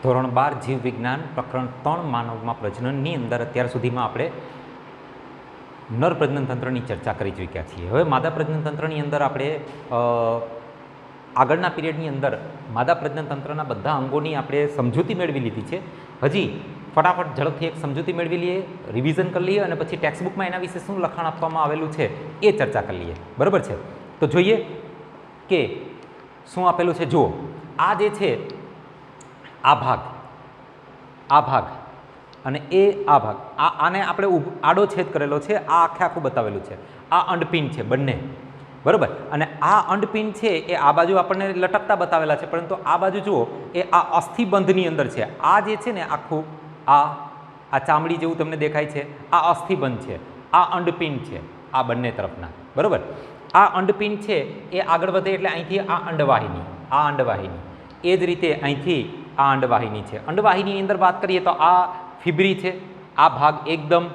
ધોરણ 12 જીવ વિજ્ઞાન પ્રકરણ 3 માનવમાં પ્રજનનની અંદર અત્યાર સુધીમાં આપણે નર પ્રજનન તંત્રની ચર્ચા કરી ચૂક્યા છીએ. હવે માદા પ્રજનન તંત્રની અંદર આપણે આગળના પીરિયડની અંદર માદા પ્રજનન તંત્રના બધા અંગોની આપણે સમજૂતી મેળવી લીધી છે. હજી ફટાફટ ઝડપથી એક સમજૂતી મેળવી લઈએ, રિવિઝન કરી લઈએ અને પછી ટેક્સ્ટબુકમાં એના વિશે શું લખાણ આપવામાં આવેલું છે એ ચર્ચા કરી લઈએ. બરાબર છે? તો જોઈએ કે શું આપેલું છે. જુઓ, આ જે છે આ ભાગ અને આ ભાગ, આને આપણે આડો છેદ કરેલો છે. આ આખું બતાવેલું છે. આ અંડપિંડ છે બંને, બરાબર. અને આ અંડપિંડ છે એ આ બાજુ આપણને લટકતા બતાવેલા છે, પરંતુ આ બાજુ જુઓ એ આ અસ્થિબંધની અંદર છે. આ જે છે ને આખું આ ચામડી જેવું તમને દેખાય છે, આ અસ્થિબંધ છે, આ અંડપિંડ છે આ બંને તરફના, બરાબર. આ અંડપિંડ છે એ આગળ વધે એટલે અહીંથી આ અંડવાહિની, એ જ રીતે અહીંથી આ અંડવાહિની છે. અંડવાહિનીની અંદર વાત કરીએ તો આ ફિબ્રી છે. આ ભાગ એકદમ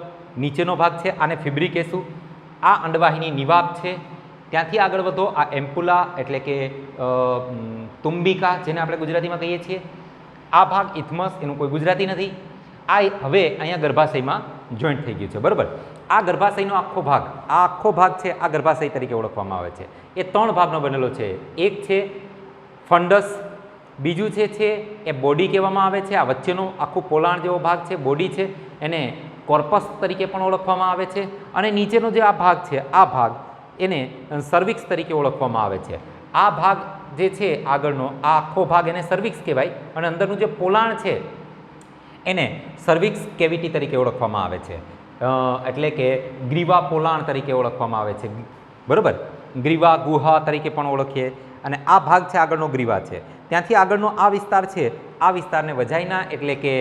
નીચેનો ભાગ છે, આને ફિબ્રી કહેશું. આ અંડવાહિની નિવાબ છે. ત્યાંથી આગળ વધો, આ એમ્પુલા એટલે કે તુંબિકા જેને આપણે ગુજરાતીમાં કહીએ છીએ. આ ભાગ ઇથમસ, એનું કોઈ ગુજરાતી નથી. આ હવે અહીંયા ગર્ભાશયમાં જોઈન્ટ થઈ ગયું છે, બરાબર. આ ગર્ભાશયનો આખો ભાગ છે, આ ગર્ભાશય તરીકે ઓળખવામાં આવે છે. એ 3 ભાગનો બનેલો છે. એક છે ફંડસ, બીજું છે એ બોડી કહેવામાં આવે છે. આ વચ્ચેનો આખું પોલાણ જેવો ભાગ છે, બોડી છે, એને કોર્પસ તરીકે પણ ઓળખવામાં આવે છે. અને નીચેનો જે આ ભાગ છે, આ ભાગ એને સર્વિક્સ તરીકે ઓળખવામાં આવે છે. આ ભાગ જે છે આગળનો આ આખો ભાગ એને સર્વિક્સ કહેવાય, અને અંદરનું જે પોલાણ છે એને સર્વિક્સ કેવિટી તરીકે ઓળખવામાં આવે છે. એટલે કે ગ્રીવા પોલાણ તરીકે ઓળખવામાં આવે છે, બરાબર. ગ્રીવા ગુહા તરીકે પણ ઓળખીએ. અને આ ભાગ છે આગળનો ગ્રીવા છે. ત્યાંથી આગળનો આ વિસ્તાર છે, આ વિસ્તારને વજાઇના એટલે કે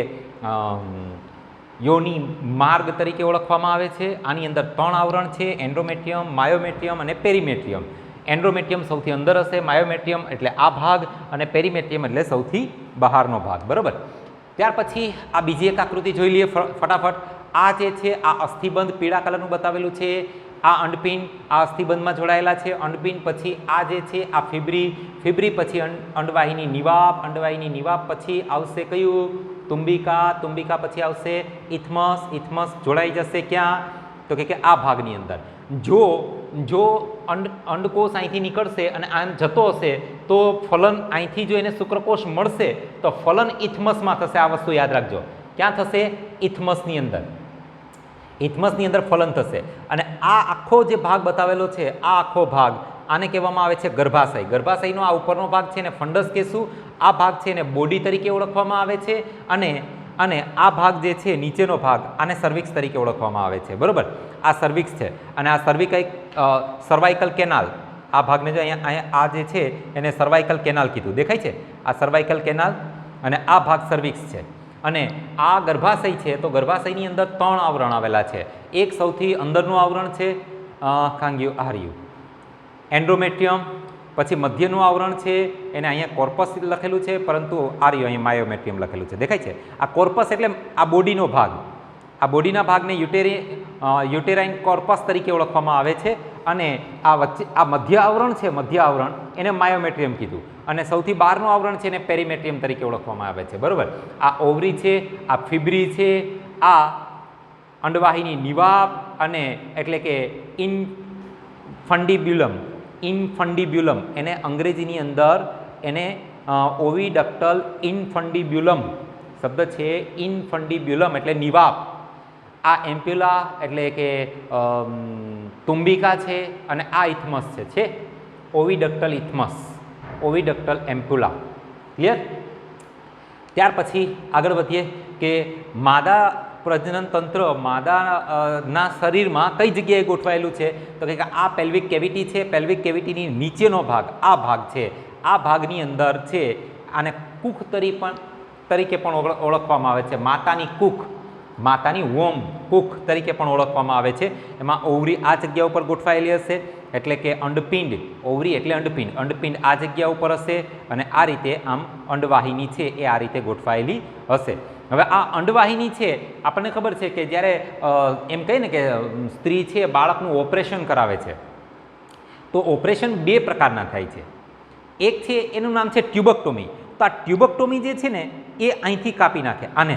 યોની માર્ગ તરીકે ઓળખવામાં આવે છે. આની અંદર 3 આવરણ છે: એન્ડોમેટ્રિયમ, માયોમેટ્રિયમ અને પેરીમેટ્રિયમ. એન્ડોમેટ્રિયમ સૌથી અંદર હશે, માયોમેટ્રિયમ એટલે આ ભાગ, અને પેરીમેટ્રિયમ એટલે સૌથી બહારનો ભાગ, બરાબર. ત્યાર પછી આ બીજી એક આકૃતિ જોઈ લઈએ ફટાફટ. આ જે છે આ અસ્થિબંધ પીળા કલરનું બતાવેલું છે. આ અંડપિંડ આ અસ્થિબંધમાં જોડાયેલા છે. અંડપિંડ પછી આ જે છે આ ફિબ્રી પછી અંડવાહિની નિવાબ પછી આવશે કયું? તુંબિકા પછી આવશે ઇથમસ જોડાઈ જશે ક્યાં? તો કે આ ભાગની અંદર. જો અંડકોષ અહીંથી નીકળશે અને આમ જતો હશે તો ફલન અહીંથી જો એને શુક્રકોષ મળશે તો ફલન ઇથમસમાં થશે. આ વસ્તુ યાદ રાખજો. ક્યાં થશે? ઇથમસની અંદર ફલન થશે. અને આ આખો જે ભાગ બતાવેલો છે, આ આખો ભાગ આને કહેવામાં આવે છે ગર્ભાશય. ગર્ભાશયનો આ ઉપરનો ભાગ છે એને ફંડસ કહેશું. આ ભાગ છે એને બોડી તરીકે ઓળખવામાં આવે છે. અને આ ભાગ જે છે નીચેનો ભાગ આને સર્વિક્સ તરીકે ઓળખવામાં આવે છે, બરાબર. આ સર્વિક્સ છે. અને આ સર્વાઇકલ કેનાલ, આ ભાગને જો અહીંયા આ જે છે એને સર્વાઇકલ કેનાલ કીધું, દેખાય છે? આ સર્વાઇકલ કેનાલ અને આ ભાગ સર્વિક્સ છે. અને આ ગર્ભાશય છે, તો ગર્ભાશયની અંદર 3 આવરણ આવેલા છે. એક સૌથી અંદરનું આવરણ છે એન્ડોમેટ્રિયમ. પછી મધ્યનું આવરણ છે એને અહીંયા કોર્પસ લખેલું છે, પરંતુ અહીંયા માયોમેટ્રિયમ લખેલું છે, દેખાય છે? આ કોર્પસ એટલે આ બોડીનો ભાગ. આ બોડીના ભાગને યુટેરાઇન કોર્પસ તરીકે ઓળખવામાં આવે છે. અને આ વચ્ચે આ મધ્ય આવરણ એને માયોમેટ્રિયમ કીધું. અને સૌથી બહારનું આવરણ છે એને પેરીમેટ્રિયમ તરીકે ઓળખવામાં આવે છે, બરાબર. આ ઓવરી છે, આ ફિબ્રી છે, આ અંડવાહિની નિવાબ અને એટલે કે ઇનફંડિબ્યુલમ એને અંગ્રેજીની અંદર એને ઓવિડક્ટલ ઇનફંડિબ્યુલમ શબ્દ છે. ઇનફંડિબ્યુલમ એટલે નિવાબ. આ એમ્પ્યુલા એટલે કે તુંબિકા છે. અને આ ઇથમસ છે ઓવિડક્ટલ એમ્પ્યુલા. ક્લિયર? ત્યાર પછી આગળ વધીએ કે માદા પ્રજનન તંત્ર માદાના શરીરમાં કઈ જગ્યાએ ગોઠવાયેલું છે? તો કે આ પેલ્વિક કેવિટી છે. પેલ્વિક કેવિટીની નીચેનો ભાગ આ ભાગ છે. આ ભાગની અંદર છે આને કુખ તરીકે પણ ઓળખવામાં આવે છે. માતાની વોમ કુખ તરીકે પણ ઓળખવામાં આવે છે. એમાં ઓવરી આ જગ્યા ઉપર ગોઠવાયેલી હશે, એટલે કે અંડપિંડ. ઓવરી એટલે અંડપિંડ આ જગ્યા ઉપર હશે. અને આ રીતે આમ અંડવાહિની છે એ આ રીતે ગોઠવાયેલી હશે. હવે આ અંડવાહિની છે, આપણને ખબર છે કે જ્યારે એમ કહીએ ને કે સ્ત્રી છે બાળકનું ઓપરેશન કરાવે છે, તો ઓપરેશન 2 પ્રકારના થાય છે. એક છે એનું નામ છે ટ્યુબેક્ટોમી. તો તો આ ટ્યુબેક્ટોમી જે છે ને એ અહીંથી કાપી નાખે, આને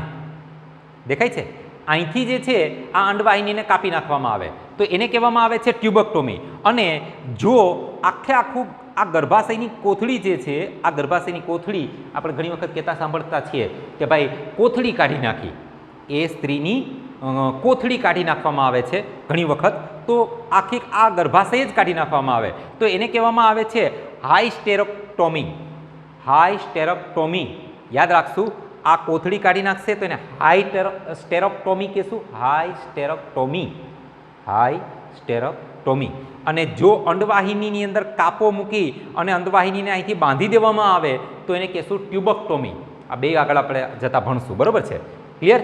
દેખાય છે, અહીંથી જે છે આ અંડવાહિનીને કાપી નાખવામાં આવે તો એને કહેવામાં આવે છે ટ્યુબેક્ટોમી. અને જો આખે આખું આ ગર્ભાશયની કોથળી જે છે, આ ગર્ભાશયની કોથળી આપણે ઘણી વખત કહેતા સાંભળતા છીએ કે ભાઈ કોથળી કાઢી નાખી, એ સ્ત્રીની કોથળી કાઢી નાખવામાં આવે છે ઘણી વખત, તો આખી આ ગર્ભાશય જ કાઢી નાખવામાં આવે તો એને કહેવામાં આવે છે હાઇસ્ટેરેક્ટોમી. હાઇસ્ટેરેક્ટોમી યાદ રાખશું, આ કોથળી કાઢી નાખશે તો એને હાઇસ્ટેરેક્ટોમી કહેશું, હાઇસ્ટેરેક્ટોમી, હાઇસ્ટેરેક્ટોમી. અને જો અંડવાહિનીની અંદર કાપો મૂકી અને અંડવાહિનીને અહીંથી બાંધી દેવામાં આવે તો એને કહેશું ટ્યુબેક્ટોમી. આ બે આગળ આપણે જતા ભણશું, બરોબર છે, ક્લિયર?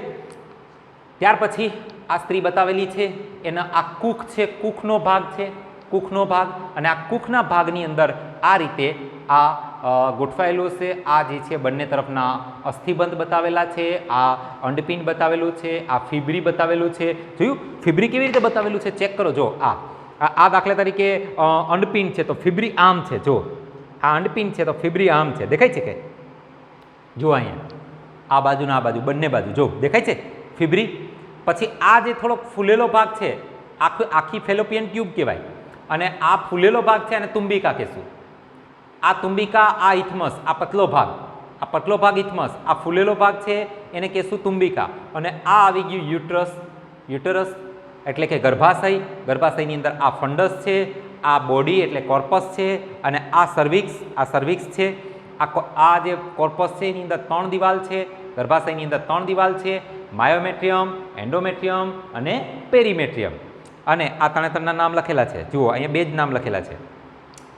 ત્યાર પછી આ સ્ત્રી બતાવેલી છે, એના આ કુખ છે, કુખનો ભાગ છે, કુખનો ભાગ, અને આ કુખના ભાગની અંદર આ રીતે આ ગોઠવાયેલું છે. આ જે છે બંને તરફના અસ્થિબંધ બતાવેલા છે, આ અંડપિંડ બતાવેલું છે, આ ફિબ્રી બતાવેલું છે. જોયું ફિબ્રી કેવી રીતે બતાવેલું છે? ચેક કરો. જો આ દાખલા તરીકે અંડપિંડ છે તો ફિબ્રી આમ છે, જો આ અંડપિંડ છે તો ફિબ્રી આમ છે, દેખાય છે કે? જો અહીંયા આ બાજુના આ બાજુ બંને બાજુ જો દેખાય છે ફિબ્રી. પછી આ જે થોડોક ફૂલેલો ભાગ છે આખી ફેલોપિયન ટ્યુબ કહેવાય, અને આ ફૂલેલો ભાગ છે અને તુંબિકા કહેશું. આ તુંબિકા, આ ઇથમસ, આ પતલો ભાગ, આ પતલો ભાગ ઇથમસ, આ ફૂલેલો ભાગ છે એને કહેશું તુંબિકા. અને આ આવી ગયું યુટરસ. યુટરસ એટલે કે ગર્ભાશય. ગર્ભાશયની અંદર આ ફંડસ છે, આ બોડી એટલે કોર્પસ છે, અને આ સર્વિક્સ, આ સર્વિક્સ છે. આ જે કોર્પસ છે એની અંદર 3 દિવાલ છે, ગર્ભાશયની અંદર 3 દિવાલ છે, માયોમેટ્રિયમ, એન્ડોમેટ્રિયમ અને પેરીમેટ્રિયમ. અને આ ત્રણના નામ લખેલા છે, જુઓ અહીંયા 2 જ નામ લખેલા છે.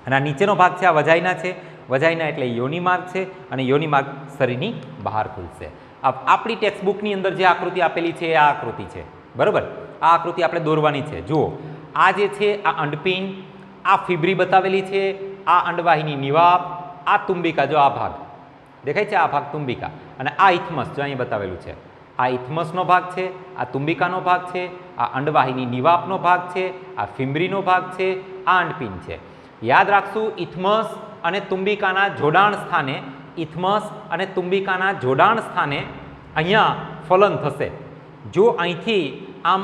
અને આ નીચેનો ભાગ છે આ વજાઇના છે. વજાઇના એટલે યોનિ માર્ગ છે, અને યોનિ માર્ગ શરીરની બહાર ખુલશે. આપણી ટેક્સ્ટબુકની અંદર જે આકૃતિ આપેલી છે એ આ આકૃતિ છે, બરાબર? આ આકૃતિ આપણે દોરવાની છે. જુઓ આ જે છે આ અંડપિંડ, આ ફિબ્રી બતાવેલી છે, આ અંડવાહિની નિવાપ, આ તુંબિકા, જો આ ભાગ દેખાય છે, આ ભાગ તુંબિકા, અને આ ઇથમસ જો અહીં બતાવેલું છે, આ ઇથમસનો ભાગ છે, આ તુંબિકાનો ભાગ છે, આ અંડવાહિની નિવાપનો ભાગ છે, આ ફિબ્રીનો ભાગ છે, આ અંડપિંડ છે. યાદ રાખશું, ઇથમસ અને તુંબિકાના જોડાણ સ્થાને, ઇથમસ અને તુંબિકાના જોડાણ સ્થાને અહીંયા ફલન થશે. જો અહીંથી આમ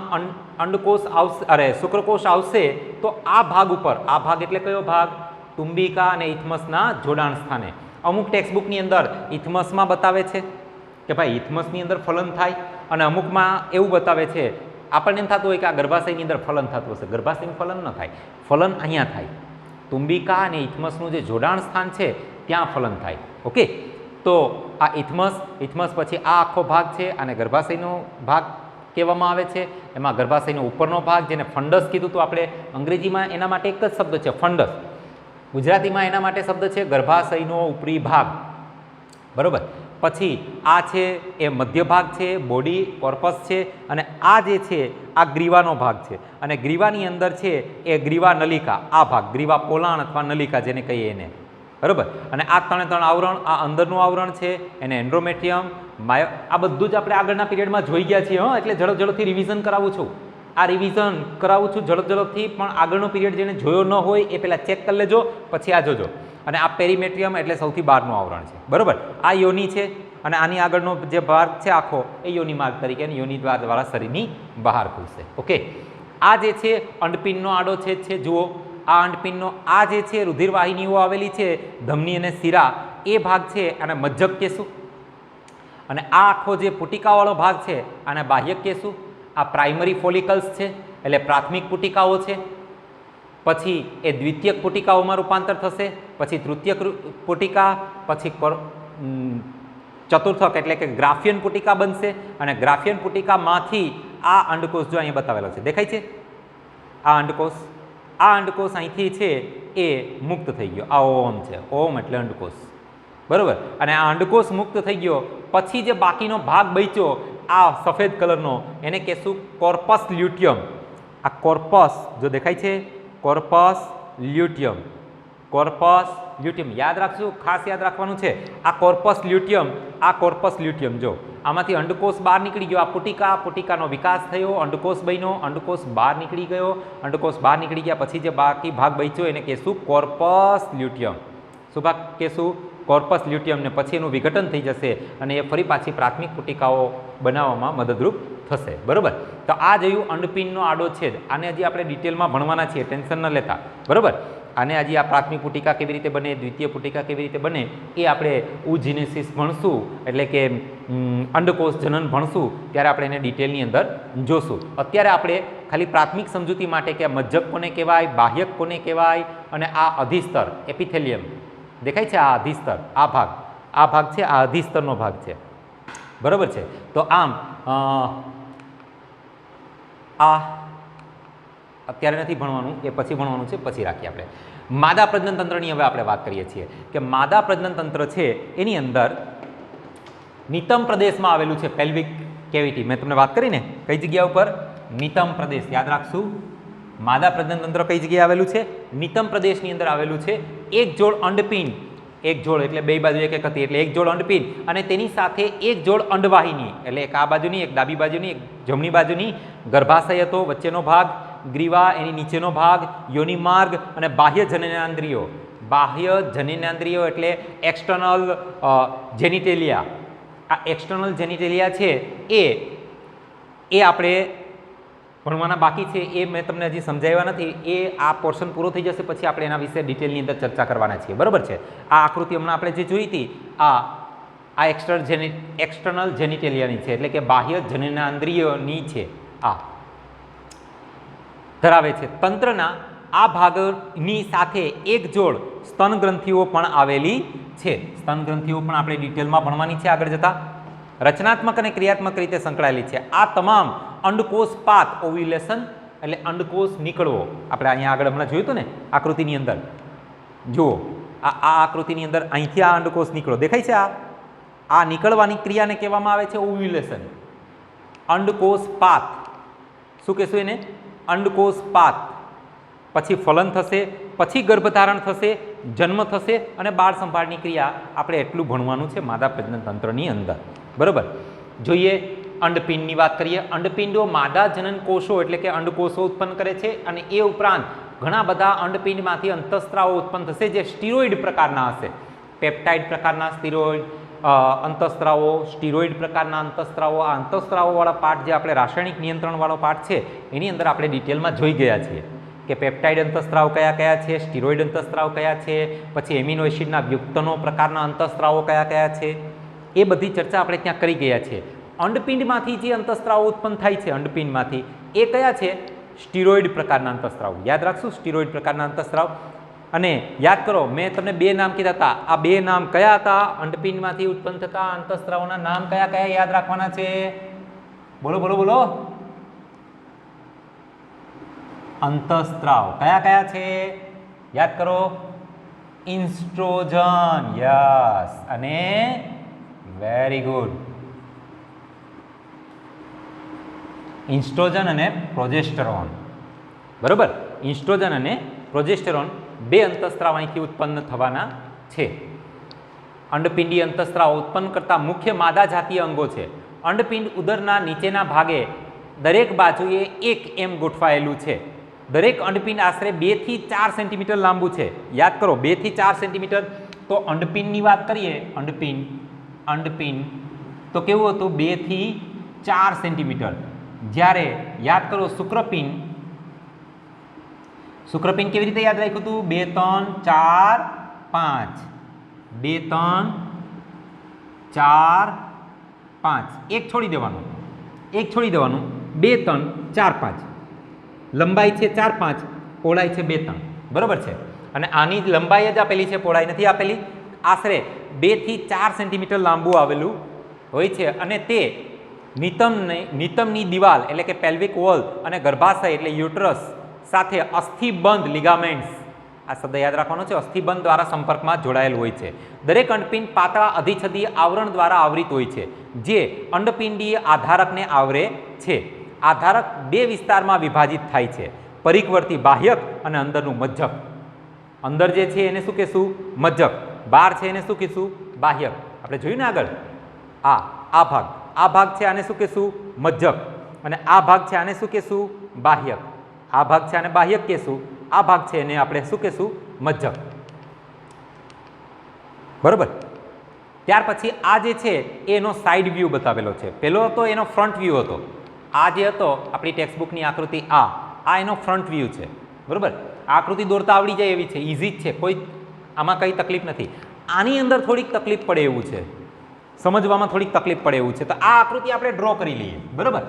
અંડકોષ આવશે, અરે શુક્રકોષ આવશે તો આ ભાગ ઉપર, આ ભાગ એટલે કયો ભાગ? તુંબિકા અને ઇથમસના જોડાણ સ્થાને. અમુક ટેક્સ્ટબુકની અંદર ઇથમસમાં બતાવે છે કે ભાઈ ઇથમસની અંદર ફલન થાય, અને અમુકમાં એવું બતાવે છે, આપણને એમ થતું હોય કે આ ગર્ભાશયની અંદર ફલન થતું હશે. ગર્ભાશયનું ફલન ન થાય, ફલન અહીંયા થાય. તુંબિકા અને ઇથમસનું જે જોડાણ સ્થાન છે ત્યાં ફલન થાય. ઓકે, તો આ ઇથમસ, ઇથમસ પછી આ આખો ભાગ છે અને ગર્ભાશયનો ભાગ કહેવામાં આવે છે. એમાં ગર્ભાશયનો ઉપરનો ભાગ જેને ફંડસ કીધું, તો આપણે અંગ્રેજીમાં એના માટે એક જ શબ્દ છે ફંડસ, ગુજરાતીમાં એના માટે શબ્દ છે ગર્ભાશયનો ઉપરી ભાગ, બરાબર? પછી આ છે એ મધ્ય ભાગ છે, બોડી કોર્પસ છે, અને આ જે છે આ ગ્રીવાનો ભાગ છે, અને ગ્રીવાની અંદર છે એ ગ્રીવા નલિકા, આ ભાગ ગ્રીવા પોલાણ અથવા નલિકા જેને કહીએ એને, બરાબર? અને આ 3 આવરણ, આ અંદરનું આવરણ છે એને એન્ડોમેટ્રિયમ, આ બધું જ આપણે આગળના પીરિયડમાં જોઈ ગયા છીએ. એટલે ઝડપથી રિવિઝન કરાવું છું, આ રિવિઝન કરાવું છું ઝડપથી, પણ આગળનો પીરિયડ જેને જોયો ન હોય એ પહેલાં ચેક કરી લેજો, પછી આ જોજો. અને આ પેરીમેટ્રિયમ એટલે સૌથી બહારનું આવરણ છે, બરાબર? આ યોની છે, અને આની આગળનો જે ભાગ છે આખો એ યોની માર્ગ તરીકે, અને યોની દ્વાર દ્વારા શરીરની બહાર ખુલશે. ઓકે, આ જે છે અંડપિંડનો આડો છેદ છે, જુઓ આ અંડપિંડનો, આ જે છે રુધિરવાહિનીઓ આવેલી છે ધમની અને શિરા, એ ભાગ છે આને મજ્જક કહેશું. અને આ આખો જે પુટિકાવાળો ભાગ છે આને બાહ્યક કહેશું. આ પ્રાઇમરી ફોલિકલ્સ છે એટલે પ્રાથમિક પુટિકાઓ છે. પછી એ દ્વિતીયક પુટિકાઓમાં રૂપાંતર થશે, પછી તૃતીયક પુટિકા, પછી ચતુર્થક એટલે કે ગ્રાફિયન પુટિકા બનશે, અને ગ્રાફિયન પુટિકામાંથી આ અંડકોષ જો અહીંયા બતાવેલો છે, દેખાય છે આ અંડકોષ. આ અંડકોષ અહીંથી છે એ મુક્ત થઈ ગયો, આ ઓમ છે, ઓમ એટલે અંડકોષ, બરાબર? અને આ અંડકોષ મુક્ત થઈ ગયો પછી જે બાકીનો ભાગ બચ્યો આ સફેદ કલરનો એને કહેશું કોર્પસ લ્યુટિયમ. આ કોર્પસ જો દેખાય છે, કોર્પસ લ્યુટિયમ, કોર્પસ લ્યુટિયમ યાદ રાખશું, ખાસ યાદ રાખવાનું છે. આ કોર્પસ લ્યુટિયમ, આ કોર્પસ લ્યુટિયમ જો આમાંથી અંડકોષ બહાર નીકળી ગયો, આ પુટિકા, પુટિકાનો વિકાસ થયો, અંડકોષ બન્યો, અંડકોષ બહાર નીકળી ગયો, અંડકોષ બહાર નીકળી ગયા પછી જે બાકી ભાગ બચ્યો એને કહેશું કોર્પસ લ્યુટિયમ. શું ભાગ કહેશું? કોર્પસ લ્યુટિયમ ને પછી એનું વિઘટન થઈ જશે અને એ ફરી પાછી પ્રાથમિક પુટિકાઓ બનાવવામાં મદદરૂપ થશે. બરાબર. તો આ જોયું અંડપિંડનો આડો છેદ. આને હજી આપણે ડિટેલમાં ભણવાના છીએ, ટેન્શન ન લેતા. બરાબર. આને હજી આ પ્રાથમિક પુટિકા કેવી રીતે બને, દ્વિતીય પુટિકા કેવી રીતે બને એ આપણે ઉજીનેસિસ ભણશું, એટલે કે અંડકોષ જનન ભણશું ત્યારે આપણે એને ડિટેલની અંદર જોશું. અત્યારે આપણે ખાલી પ્રાથમિક સમજૂતી માટે કે મજ્જક કોને કહેવાય, બાહ્યક કોને કહેવાય અને આ અધિસ્તર એપિથેલિયમ દેખાય છે, આ અધિસ્તર, આ ભાગ છે, આ અધિસ્તરનો ભાગ છે. બરાબર છે. તો આમ આ અત્યારે નથી ભણવાનું, એ પછી ભણવાનું છે, પછી રાખીએ આપણે. માદા પ્રજનન તંત્રની હવે આપણે વાત કરીએ છીએ કે માદા પ્રજનન તંત્ર છે એની અંદર નિતંબ પ્રદેશમાં આવેલું છે પેલ્વિક કેવિટી. મેં તમને વાત કરી ને કઈ જગ્યા ઉપર, નિતંબ પ્રદેશ. યાદ રાખશું, માદા પ્રજનન તંત્ર કઈ જગ્યાએ આવેલું છે, નિતંબ પ્રદેશની અંદર આવેલું છે. એક જોડ અંડપિંડ, એક જોડ એટલે બે બાજુ એક એક હતી એટલે એક જોડ અંડપિંડ અને તેની સાથે એક જોડ અંડવાહિની, એટલે એક આ બાજુની, એક ડાબી બાજુની, એક જમણી બાજુની, ગર્ભાશય હતો, વચ્ચેનો ભાગ, ગ્રીવા એની નીચેનો ભાગ, યોનિ માર્ગ અને બાહ્ય જનનેન્દ્રિયો. બાહ્ય જનનેન્દ્રિયો એટલે એક્સટર્નલ જેનિટેલિયા. આ એક્સટર્નલ જેનિટેલિયા છે એ આપણે ભણવાના બાકી છે, એ મેં તમને હજી સમજાવ્યા નથી. એ આ પોર્શન પૂરો થઈ જશે પછી આપણે એના વિશે ડિટેલની અંદર ચર્ચા કરવાના છીએ. બરાબર છે. આ આકૃતિ હમણાં આપણે જે જોઈ હતી આ એક્સટર્નલ જેનિટેલિયાની છે, એટલે કે બાહ્ય જનનેન્દ્રિયોની છે. આ ધરાવે છે. તંત્રના આ ભાગની સાથે એક જોડ સ્તન ગ્રંથિઓ પણ આવેલી છે. સ્તન ગ્રંથિઓ પણ આપણે ડિટેલમાં ભણવાની છે આગળ જતા. રચનાત્મક અને ક્રિયાત્મક રીતે સંકળાયેલી છે. આ તમામ અંડકોષ પાત, ઓવ્યુલેશન એટલે અંડકોષ નીકળવો. આપણે અહીંયા આગળ હમણાં જોયું હતું ને આકૃતિની અંદર, જુઓ આ આકૃતિની અંદર અહીંથી આ અંડકોષ નીકળો દેખાય છે. આ નીકળવાની ક્રિયાને કહેવામાં આવે છે ઓવ્યુલેશન. અંડકોષ પાત, શું કહેશું એને, અંડકોષ પાત. પછી ફલન થશે, પછી ગર્ભધારણ થશે, જન્મ થશે અને બાળ સંભાળની ક્રિયા આપણે એટલું ભણવાનું છે માદા પ્રજનન તંત્રની અંદર. બરાબર. જોઈએ અંડપિંડની વાત કરીએ. અંડપિંડો માદા જનન કોષો એટલે કે અંડકોષો ઉત્પન્ન કરે છે અને એ ઉપરાંત ઘણા બધા અંડપિંડમાંથી અંતઃસ્ત્રાવો ઉત્પન્ન થશે જે સ્ટીરોઇડ પ્રકારના હશે. પેપ્ટાઇડ પ્રકારના સ્ટીરોઇડ અંતઃસ્ત્રાવો, સ્ટીરોઇડ પ્રકારના અંતઃસ્ત્રાવો. આ અંતઃસ્ત્રાવોવાળા પાર્ટ જે આપણે રાસાયણિક નિયંત્રણવાળો પાર્ટ છે એની અંદર આપણે ડિટેલમાં જોઈ ગયા છીએ કે પેપ્ટાઇડ અંતઃસ્ત્રાવ કયા કયા છે, સ્ટીરોઇડ અંતઃસ્ત્રાવ કયા છે, પછી એમિનો એસિડના વ્યુક્તનો પ્રકારના અંતઃસ્ત્રાવો કયા કયા છે, એ બધી ચર્ચા આપણે ત્યાં કરી ગયા છીએ. અંડપિંડમાંથી જે અંતઃસ્ત્રાવો ઉત્પન્ન થાય છે અંડપિંડમાંથી એ કયા છે, સ્ટીરોઇડ પ્રકારના અંતઃસ્ત્રાવ. યાદ રાખશું, સ્ટીરોઇડ પ્રકારના અંતઃસ્ત્રાવ. અને યાદ કરો મેં તમને બે નામ કીધા હતા. આ બે નામ કયા હતા, અંડપિંડમાંથી ઉત્પન્ન થતા અંતઃસ્ત્રાવોના નામ કયા કયા યાદ રાખવાના છે, બોલો બોલો બોલો. અંતઃસ્ત્રાવ કયા કયા છે યાદ કરો, ઇન્સ્ટ્રોજન, યસ, અને વેરી ગુડ, ઇન્સ્ટ્રોજન અને પ્રોજેસ્ટેરોન. બરોબર. ઇન્સ્ટ્રોજન અને પ્રોજેસ્ટેરોન બે અંતઃસ્ત્રાવ અહીંથી ઉત્પન્ન થવાના છે. અંડપિંડી અંતઃસ્ત્રાવ ઉત્પન્ન કરતા મુખ્ય માદા જાતીય અંગો છે. અંડપિંડ ઉદરના નીચેના ભાગે દરેક બાજુએ એક એમ ગોઠવાયેલું છે. દરેક અંડપિંડ આશરે 2 થી 4 સેન્ટીમીટર લાંબુ છે. યાદ કરો 2 થી 4 સેન્ટીમીટર. તો અંડપિંડની વાત કરીએ, અંડપિંડ તો કેવું હતું, 2 થી 4 સેન્ટીમીટર. જ્યારે યાદ કરો શુક્રપિંડ કેવી રીતે યાદ રાખ્યું હતું, 2 3 4 5, 2 3 4 5, એક છોડી દેવાનું, 2 3 4 5. લંબાઈ છે 4 5, પહોળાઈ છે 2 3. બરોબર છે. અને આની લંબાઈ જ આપેલી છે, પહોળાઈ નથી આપેલી. આશરે 2 થી 4 સેન્ટીમીટર લાંબુ આવેલું હોય છે અને તે નિતંબની દિવાલ એટલે કે પેલ્વિક વોલ અને ગર્ભાશય એટલે યુટ્રસ સાથે અસ્થિબંધ લિગામેન્ટ્સ, આ શબ્દ યાદ રાખવાનો છે, અસ્થિબંધ દ્વારા સંપર્કમાં જોડાયેલ હોય છે. દરેક અંડપિંડ પાતળા અધિછદીય આવરણ દ્વારા આવરિત હોય છે જે અંડપિંડીય આધારકને આવરે છે. આધારક બે વિસ્તારમાં વિભાજિત થાય છે, પરિકવર્તી બાહ્યક અને અંદરનું મજ્જક. અંદર જે છે એને શું કહેશું, મજ્જક. બહાર છે એને શું કહેશું, બાહ્યક. આપણે જોયું ને આગળ, આ ભાગ છે આને શું કહેશું, મજ્જક. અને આ ભાગ છે આને શું કહેશું, બાહ્યક. આ ભાગ છે આને બાહ્યક કહેશું, આ ભાગ છે એને આપણે શું કહેશું, મજ્જક. બરાબર. ત્યાર પછી આ જે છે એનો સાઈડ વ્યૂ બતાવેલો છે. પહેલો હતો એનો ફ્રન્ટ વ્યૂ હતો. આ જે હતો આપણી ટેક્સ્ટબુકની આકૃતિ આ એનો ફ્રન્ટ વ્યૂ છે. બરાબર. આ આકૃતિ દોરતા આવડી જાય એવી છે, ઇઝી જ છે, કોઈ આમાં કંઈ તકલીફ નથી. આની અંદર થોડીક તકલીફ પડે એવું છે, સમજવામાં થોડીક તકલીફ પડે એવું છે. તો આ આકૃતિ આપણે ડ્રો કરી લઈએ. બરાબર.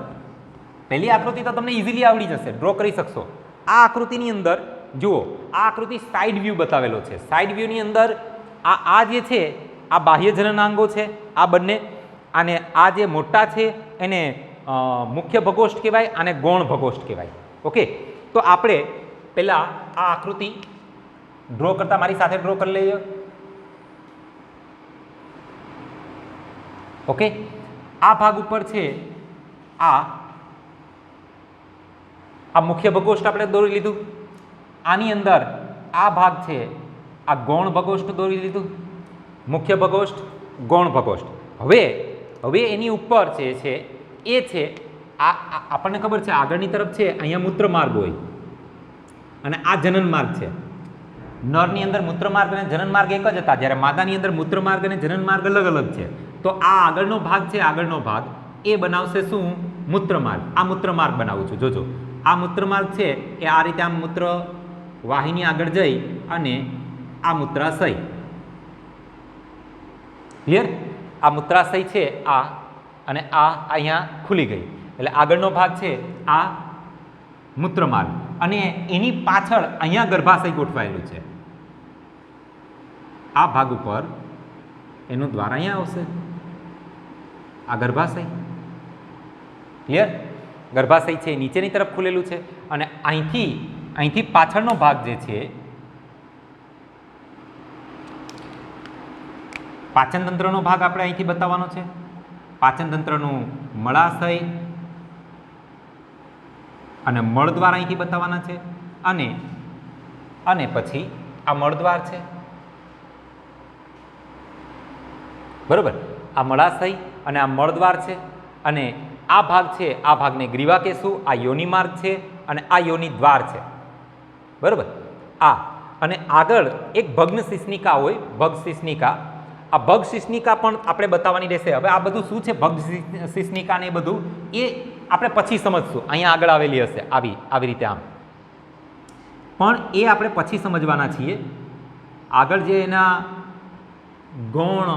પહેલી આકૃતિ તો તમને ઇઝીલી આવડી જશે, ડ્રો કરી શકશો. આ આકૃતિની અંદર જુઓ, આ આકૃતિ સાઈડ વ્યૂ બતાવેલો છે. સાઈડ વ્યૂની અંદર આ જે છે આ બાહ્ય જનનાંગો છે, આ બંને, અને આ જે મોટા છે એને મુખ્ય ભગોષ્ઠ કહેવાય અને ગૌણ ભગોષ્ઠ કહેવાય. ઓકે, તો આપણે પહેલાં આ આકૃતિ ડ્રો કરતા મારી સાથે ડ્રો કરી લઈએ. ઓકે, આ ભાગ ઉપર છે આ મુખ્ય ભગોષ્ઠ આપણે દોરી લીધું. આની અંદર આ ભાગ છે આ ગૌણ ભગોષ્ઠ દોરી લીધું, મુખ્ય ભગોષ્ઠ, ગૌણ ભગોષ્ઠ. હવે એની ઉપર છે એ છે આ આપણને ખબર છે આગળની તરફ છે અહીંયા મૂત્રમાર્ગ હોય અને આ જનનમાર્ગ છે. નરની અંદર મૂત્રમાર્ગ અને જનનમાર્ગ એક જ હતા, જ્યારે માદાની અંદર મૂત્રમાર્ગ અને જનનમાર્ગ અલગ અલગ છે. તો આ આગળનો ભાગ છે, આગળનો ભાગ એ બનાવશે શું? મૂત્રમાર્ગ. આ મૂત્રમાર્ગ બનાવું છું. જોજો, આ મૂત્રમાર્ગ છે એ આ રીતે આમ મૂત્ર વાહિની આગળ જઈ અને આ મૂત્રાશય. ક્લિયર? આ મૂત્રાશય છે આ, અને આ અહીંયા ખુલી ગઈ, એટલે આગળનો ભાગ છે આ મૂત્રમાર્ગ, અને એની પાછળ અહીંયા ગર્ભાશય ગોઠવાયેલું છે. આ ભાગ ઉપર એનું દ્વાર અહીંયા આવશે, આ ગર્ભાશય. ક્લિયર? ગર્ભાશય છે નીચેની તરફ ખુલેલું છે, અને અહીંથી પાછળનો ભાગ જે છે પાચન તંત્રનો ભાગ આપણે અહીંથી બતાવવાનો છે. પાચન તંત્રનું મળાશય અને મળદ્વાર અહીંથી બતાવવાના છે, અને પછી આ મળદ્વાર છે. બરોબર. આ મળાશય અને આ મળદ્વાર છે, અને આ ભાગ છે, આ ભાગને ગ્રીવા કહેશું. આ યોનિ માર્ગ છે અને આ યોનિ દ્વાર છે. બરોબર. અને આગળ એક ભગ્ન શિશ્નિકા હોય, ભગ શિશ્નિકા. આ ભગ શિશ્નિકા પણ આપણે બતાવવાની રહેશે. હવે આ બધું શું છે ભગ શિશ્નિકા ને એ બધું એ આપણે પછી સમજશું. અહીંયા આગળ આવેલી હશે આવી રીતે આમ, પણ એ આપણે પછી સમજવાના છીએ. આગળ જે એના ગૌણ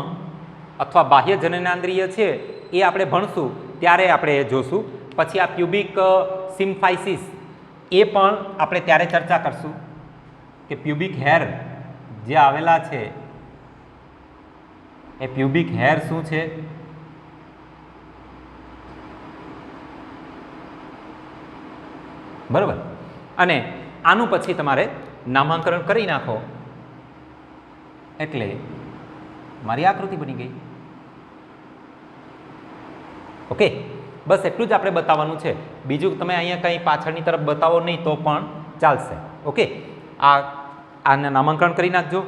અથવા બાહ્ય જનનેન્દ્રિય છે એ આપણે ભણશું ત્યારે આપણે એ જોશું. પછી આ પ્યુબિક સિમ્ફાઇસિસ એ પણ આપણે ત્યારે ચર્ચા કરશું કે પ્યુબિક હેર જે આવેલા છે એ પ્યુબિક હેર શું છે. બરાબર. અને આનું પછી તમારે નામાંકરણ કરી નાખો એટલે મારી આકૃતિ બની ગઈ. ઓકે, બસ એટલું જ આપણે બતાવવાનું છે. બીજું તમે અહીંયા કંઈ પાછળની તરફ બતાવો નહીં તો પણ ચાલશે. ઓકે, આને નામાંકરણ કરી નાખજો.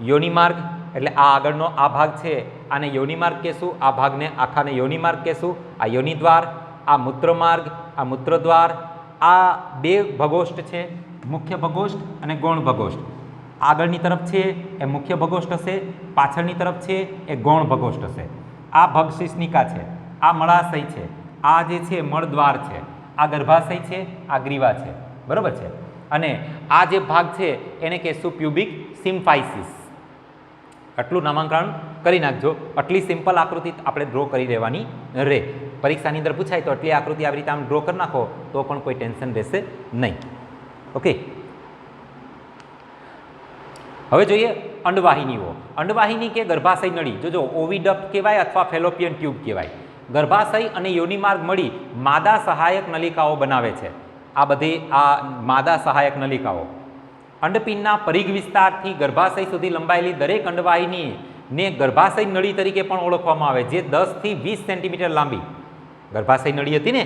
યોનિ માર્ગ એટલે આ આગળનો આ ભાગ છે, આને યોનિ માર્ગ કહેશું. આ ભાગને આખાને યોનિ માર્ગ કહેશું. આ યોનિ દ્વાર, આ મૂત્ર માર્ગ, આ મૂત્રદ્વાર. આ બે ભગોષ્ઠ છે, મુખ્ય ભગોષ્ઠ અને ગૌણ ભગોષ્ઠ. આગળની તરફ છે એ મુખ્ય ભગોષ્ઠ હશે, પાછળની તરફ છે એ ગૌણ ભગોષ્ઠ હશે. આ ભગ શિશ્નિકા છે, આ મળાશય છે, આ જે છે મળદ્વાર છે, આ ગર્ભાશય છે, આ ગ્રીવા છે. બરાબર છે. અને આ જે ભાગ છે એને કહેશું પ્યુબિક સિમ્ફાઇસિસ. આટલું નામાંકરણ કરી નાખજો. આટલી સિમ્પલ આકૃતિ આપણે ડ્રો કરી દેવાની રહે. પરીક્ષાની અંદર પૂછાય તો આટલી આકૃતિ આવી રીતે આમ ડ્રો કરી નાખો તો પણ કોઈ ટેન્શન રહેશે નહીં. ઓકે, હવે જોઈએ અંડવાહિનીઓ. અંડવાહિની કે ગર્ભાશય નળી. જોજો, ઓવિડક્ટ કહેવાય અથવા ફેલોપિયન ટ્યુબ કહેવાય. ગર્ભાશય અને યોનિ માર્ગ મળી માદા સહાયક નલિકાઓ બનાવે છે. આ બધી આ માદા સહાયક નલિકાઓ અંડપિંડના પરિઘ વિસ્તારથી ગર્ભાશય સુધી લંબાયેલી દરેક અંડવાહિનીને ગર્ભાશય નળી તરીકે પણ ઓળખવામાં આવે, જે 10 થી 20 સેન્ટીમીટર લાંબી ગર્ભાશય નળી હતી ને,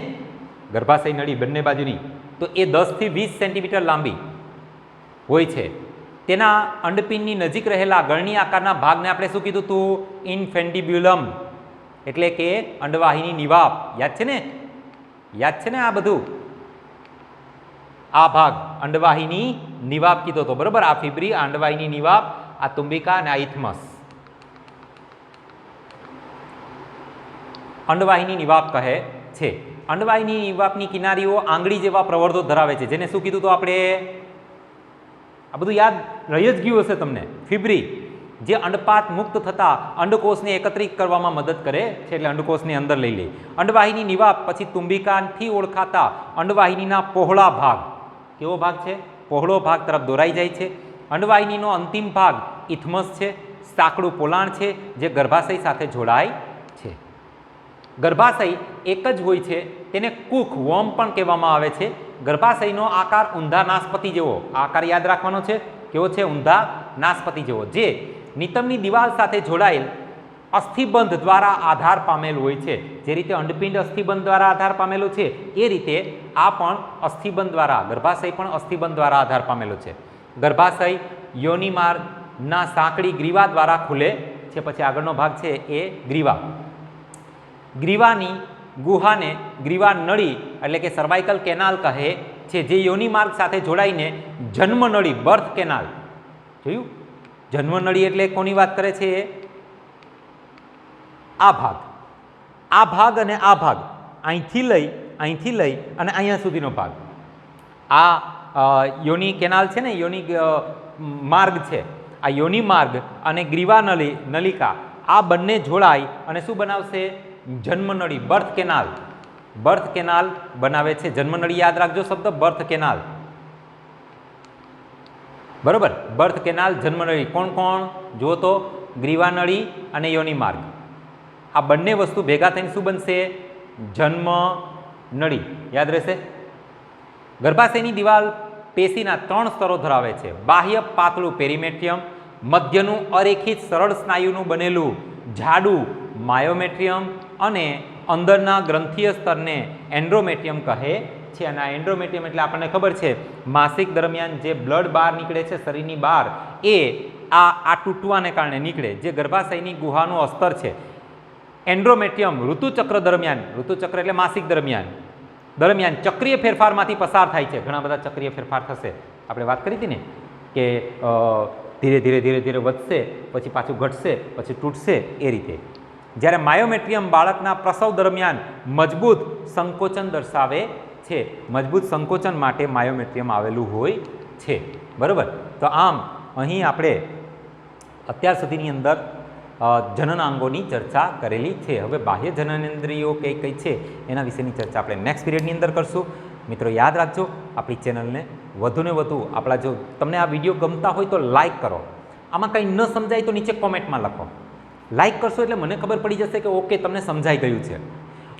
ગર્ભાશય નળી બંને બાજુની, તો એ 10 થી 20 સેન્ટીમીટર લાંબી હોય છે. તેના અંડપિંડની નજીક રહેલા ગળણી આકારના ભાગને આપણે શું કીધું હતું? ઇન્ફેન્ટિબ્યુલમ, એટલે કે અંડવાહિની નિવાપ. યાદ છે ને? યાદ છે ને આ બધું? આ ભાગ અંડવાહિની નિવાપ કીધો હતો. બરાબર. આ ફિબ્રી, આ અંડવાહિની નિવાપ, આ તુંબિકા અને આ ઇથમસ. અંડવાહિની નિવાપ કહે છે. અંડવાહિની નિવાપની કિનારીઓ આંગળી જેવા પ્રવર્ધો ધરાવે છે, જેને શું કીધું તો આપણે, આ બધું યાદ રહી જ ગયું હશે તમને. ફિબ્રી, જે અંડપાત મુક્ત થતા અંડકોષને એકત્રિત કરવામાં મદદ કરે છે, એટલે અંડકોષની અંદર લઈ લે. અંડવાહિની નિવાપ પછી તુંબિકાથી ઓળખાતા અંડવાહિનીના પહોળા ભાગ, કેવો ભાગ છે? પહોળો ભાગ તરફ દોરાઈ જાય છે. અંડવાહિનીનો અંતિમ ભાગ ઇથમસ છે, સાંકડું પોલાણ છે, જે ગર્ભાશય સાથે જોડાય છે. ગર્ભાશય એક જ હોય છે, તેને કુખ વોર્મ પણ કહેવામાં આવે છે. ગર્ભાશયનો આકાર ઊંધા નાસપતિ જેવો, આકાર યાદ રાખવાનો છે, કેવો છે? ઊંધા નાસપતિ જેવો, જે નિતંબની દિવાલ સાથે જોડાયેલ અસ્થિબંધ દ્વારા આધાર પામેલ હોય છે. જે રીતે અંડપિંડ અસ્થિબંધ દ્વારા આધાર પામેલો છે, એ રીતે આ પણ અસ્થિબંધ દ્વારા, ગર્ભાશય પણ અસ્થિબંધ દ્વારા આધાર પામેલો છે. ગર્ભાશય યોનિમાર્ગના સાંકડી ગ્રીવા દ્વારા ખુલે છે. પછી આગળનો ભાગ છે એ ગ્રીવા. ગ્રીવાની ગુહાને ગ્રીવા નળી એટલે કે સર્વાઇકલ કેનાલ કહે છે, જે યોનિમાર્ગ સાથે જોડાઈને જન્મનળી બર્થ કેનાલ, જોયું? જન્મનળી એટલે કોની વાત કરે છે? આ ભાગ, આ ભાગ અને આ ભાગ, અહીંથી લઈ અને અહીંયા સુધીનો ભાગ, આ યોની કેનાલ છે ને, યોની માર્ગ છે. આ યોની માર્ગ અને ગ્રીવા નલિકા આ બંને જોડાય અને શું બનાવશે? જન્મનળી, બર્થ કેનાલ. બર્થ કેનાલ બનાવે છે. જન્મનળી યાદ રાખજો શબ્દ, બર્થ કેનાલ. બરોબર, બર્થ કેનાલ, જન્મનળી. કોણ કોણ જુઓ તો? ગ્રીવા નળી અને યોની માર્ગ. આ બંને વસ્તુ ભેગા થઈને શું બનશે? જન્મ નળી. યાદ રહેશે? ગર્ભાશયની દિવાલ પેશીના 3 સ્તરો ધરાવે છે. બાહ્ય પાતળું પેરીમેટ્રિયમ, મધ્યનું અરેખિત સરળ સ્નાયુનું બનેલું જાડું માયોમેટ્રિયમ અને અંદરના ગ્રંથીય સ્તરને એન્ડ્રોમેટ્રિયમ કહે છે. અને આ એન્ડ્રોમેટ્રિયમ એટલે આપણને ખબર છે, માસિક દરમિયાન જે બ્લડ બહાર નીકળે છે શરીરની બહાર, એ આ તૂટવાને કારણે નીકળે, જે ગર્ભાશયની ગુહાનું અસ્તર છે. એન્ડ્રોમેટ્રિયમ ઋતુચક્ર દરમિયાન, ઋતુચક્ર એટલે માસિક દરમિયાન ચક્રીય ફેરફારમાંથી પસાર થાય છે. ઘણા બધા ચક્રીય ફેરફાર થશે. આપણે વાત કરી હતી ને કે ધીરે ધીરે વધશે, પછી પાછું ઘટશે, પછી તૂટશે, એ રીતે. જ્યારે માયોમેટ્રિયમ બાળકના પ્રસવ દરમિયાન મજબૂત સંકોચન દર્શાવે છે. મજબૂત સંકોચન માટે માયોમેટ્રિયમ આવેલું હોય છે. બરાબર? તો આમ અહીં આપણે અત્યાર સુધીની અંદર જનનાંગોની ચર્ચા કરેલી છે. હવે બાહ્ય જનનેન્દ્રિયો કઈ કઈ છે એના વિશેની ચર્ચા આપણે નેક્સ્ટ પીરિયડની અંદર કરશું. મિત્રો યાદ રાખજો, આપણી ચેનલને વધુને વધુ, આપણા જો તમને આ વિડીયો ગમતા હોય તો લાઇક કરો. આમાં કંઈ ન સમજાય તો નીચે કોમેન્ટમાં લખો. લાઇક કરશો એટલે મને ખબર પડી જશે કે ઓકે તમને સમજાઈ ગયું છે.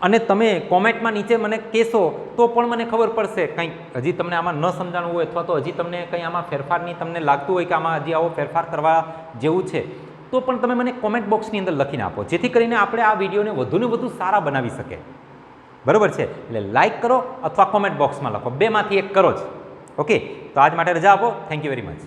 અને તમે કોમેન્ટમાં નીચે મને કહેશો તો પણ મને ખબર પડશે કંઈક હજી તમને આમાં ન સમજાણું હોય, અથવા તો હજી તમને કંઈ આમાં ફેરફારની તમને લાગતું હોય કે આમાં હજી આવો ફેરફાર કરવા જેવું છે, તો પણ તમે મને કોમેન્ટ બોક્સની અંદર લખીને આપો, જેથી કરીને આપણે આ વિડીયોને વધુને વધુ સારા બનાવી શકે. બરાબર છે? એટલે લાઇક કરો અથવા કોમેન્ટ બોક્સમાં લખો, બેમાંથી એક કરો જ. ઓકે, તો આજ માટે રજા આપો. Thank you very much.